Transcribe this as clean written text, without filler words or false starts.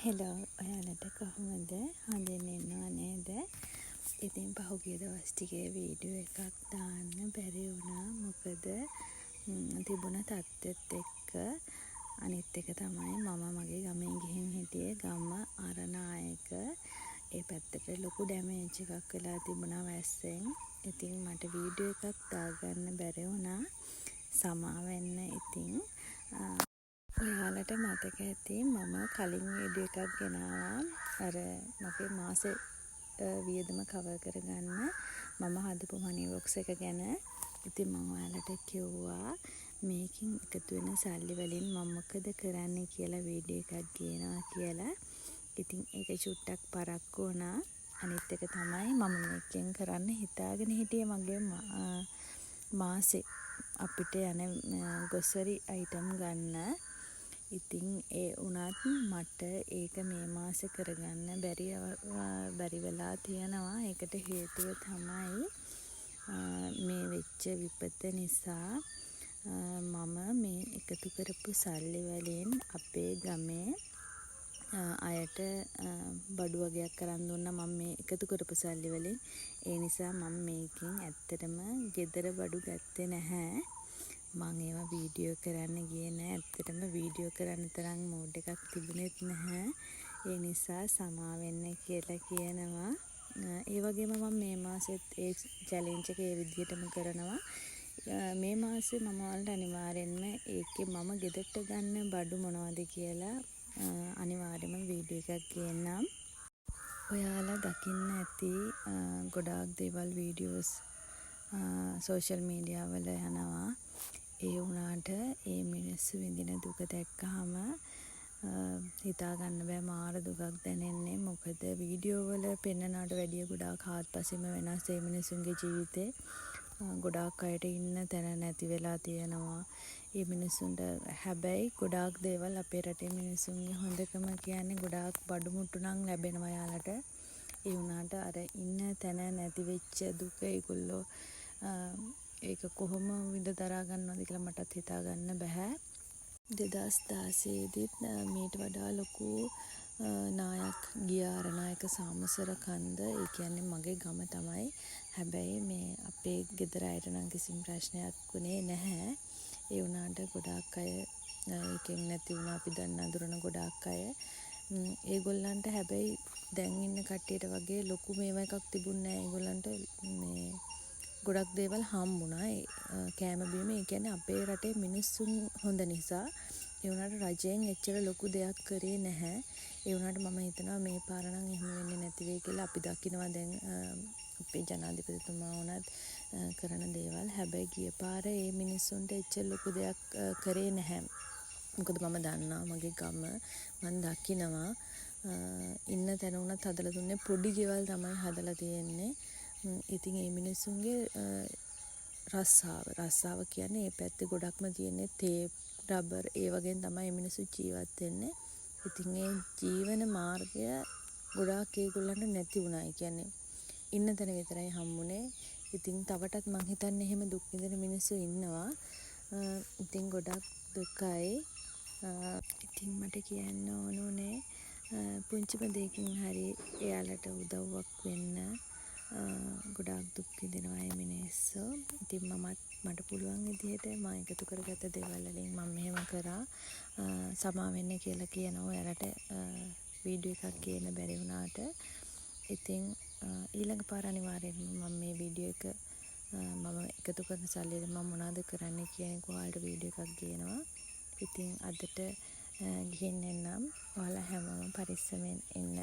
Hello ඔයාලට කොහොමද හොඳින් ඉන්නව නේද? ඉතින් පහුගිය දවස් ටිකේ වීඩියෝ එකක් දාන්න බැරි වුණා. මොකද තිබුණ තත්ත්වෙත් එක්ක අනිත් එක තමයි මම මගේ ගමෙන් ගිහින් හිටියේ ගම අරණායක. ඒ පැත්තට ලොකු ඩැමේජ් එකක් වෙලා තිබුණා වැස්සෙන්. ඉතින් මට වීඩියෝ එකක් දාගන්න බැරි වුණා. සමාවෙන්න ඉතින් ඔයාලට මතක ඇති මම කලින් වීඩියෝ එකක් ගෙනාවා අර මගේ මාසේ වියදම කවර් කරගන්න මම හදපු මනි බොක්ස් එක ගැන. ඉතින් මම ඔයාලට කිව්වා මේකෙන් එකතු වෙන සල්ලි වලින් මම මොකද කරන්නේ කියලා වීඩියෝ එකක් ගේනවා කියලා. ඉතින් ඒක චුට්ටක් පරක්කු වුණා. අනිත් එක තමයි මම මේකෙන් කරන්න හිතාගෙන හිටියේ මගේ මාසේ අපිට යන ගොසරි අයිටම් ගන්න. ඉතින් ඒ වුණත් මට ඒක මේ මාසේ කරගන්න බැරි වෙලා තියෙනවා. ඒකට හේතුව තමයි මේ වෙච්ච විපත නිසා මම මේ එකතු කරපු සල්ලි වලින් අපේ ගමේ අයට බඩු වගයක් කරන් දුන්නා. මම මේ එකතු කරපු සල්ලි වලින්. ඒ නිසා මම මේකෙන් ඇත්තටම ගෙදර බඩු ගත්තේ නැහැ. මම ඒවා වීඩියෝ කරන්න ගියේ නැහැ. ඇත්තටම වීඩියෝ කරන්න තරම් මූඩ් එකක් තිබුණෙත් නැහැ. ඒ නිසා සමාවෙන්න කියලා කියනවා. ඒ වගේම මම මේ මාසෙත් ඒ චැලෙන්ජ් එක ඒ විදිහටම කරනවා. මේ මාසේ මම ඔයාලට අනිවාර්යෙන්ම ඒකේ මම ගෙදරට ගන්න බඩු මොනවද කියලා අනිවාර්යයෙන්ම වීඩියෝ එකක් ගේන්නම්. ඔයාලා දකින්න ඇති ගොඩාක් දේවල් වීඩියෝස් සෝෂල් මීඩියා වල යනවා. ඒ වුණාට ඒ මිනිස්සු විඳින දුක දැක්කහම හිතා ගන්න බෑ මාර දුකක් දැනෙන්නේ. මොකද වීඩියෝ වල පෙන්නනට වැඩිය ගොඩාක් හාත්පසින්ම වෙනස් ඒ මිනිස්සුන්ගේ ජීවිතේ. ගොඩාක් අයට ඉන්න තැන නැති වෙලා තියෙනවා. ඒ මිනිස්සුන්ට හැබැයි ගොඩාක් දේවල් අපේ රටේ මිනිස්සුන්ගේ හොඳකම කියන්නේ ගොඩාක් බඩු මුට්ටු නම් ලැබෙනවා යාලට. ඒ වුණාට අර ඉන්න තැන නැති වෙච්ච දුක ඒගොල්ලෝ ඒක කොහොම විඳ දරා ගන්නවද කියලා මටත් හිතා ගන්න බෑ. 2016 දිත් මීට වඩා ලොකු නායක් ගිය අරණායක සාමසර කන්ද. ඒ කියන්නේ මගේ ගම තමයි. හැබැයි මේ අපේ ගෙදර අයට නම් කිසිම ප්‍රශ්නයක් වුණේ නැහැ. ඒ වුණාට ගොඩාක් අය ඒකෙන් නැති වුණා. අපි දන්න අඳුරන ගොඩාක් අය. ඒගොල්ලන්ට හැබැයි දැන් ඉන්න කට්ටියට වගේ ලොකු මේව එකක් තිබුණේ නැහැ. ඒගොල්ලන්ට මේ ගොඩක් දේවල් හම්බුණා. කෑම බීම ඒ කියන්නේ අපේ රටේ මිනිස්සුන් හොඳ නිසා. ඒ වුණාට රජයෙන් එච්චර ලොකු දෙයක් කරේ නැහැ. ඒ වුණාට මම හිතනවා මේ පාර නම් එහෙම වෙන්නේ නැති වෙයි කියලා. අපි දකිනවා දැන් අපේ ජනාධිපතිතුමා වුණත් කරන දේවල්. හැබැයි ගිය පාර මේ මිනිස්සුන්ට එච්චර ලොකු දෙයක් කරේ නැහැ. මොකද මම දන්නවා මගේ ගම මම දකිනවා ඉන්න තැන උනත් හදලා දුන්නේ පොඩි ගෙවල් තමයි හදලා තියෙන්නේ. ඉතින් මේ මිනිස්සුන්ගේ රස්සාව කියන්නේ මේ පැත්තේ ගොඩක්ම තියෙන්නේ තේ රබර් ඒ වගේ තමයි මිනිස්සු ජීවත් වෙන්නේ. ඉතින් ඒ ජීවන මාර්ගය ගොඩාක් ඒගොල්ලන්ට නැති වුණා. ඒ කියන්නේ ඉන්න තැන විතරයි හම්බුනේ. ඉතින් තවටත් මං හිතන්නේ එහෙම දුක් විඳින මිනිස්සු ඉන්නවා. ඉතින් ගොඩක් දුකයි. ඉතින් මට කියන්න ඕනුනේ පුංචිම දෙයකින් හරි එයාලට උදව්වක් වෙන්න. ගොඩාක් දුක් විඳිනවා මේ මිනිස්සු. ඉතින් මට පුළුවන් විදිහට මම එකතු කරගත්ත දේවල් වලින් මම මෙහෙම කරා. සමා වෙන්න කියලා කියනවා ඔයාලට වීඩියෝ එකක් ගේන්න බැරි වුණාට. ඉතින් ඊළඟ පාර අනිවාර්යයෙන්ම මම මේ වීඩියෝ එක මම එකතු කරන සල්ලි වලින් මම මොනවද කරන්නේ කියන එක ඔයාලට වීඩියෝ එකක් ගේනවා. ඉතින් අදට ගිහින් එන්නම්. ඔයාලා හැමෝම පරිස්සමෙන් ඉන්න.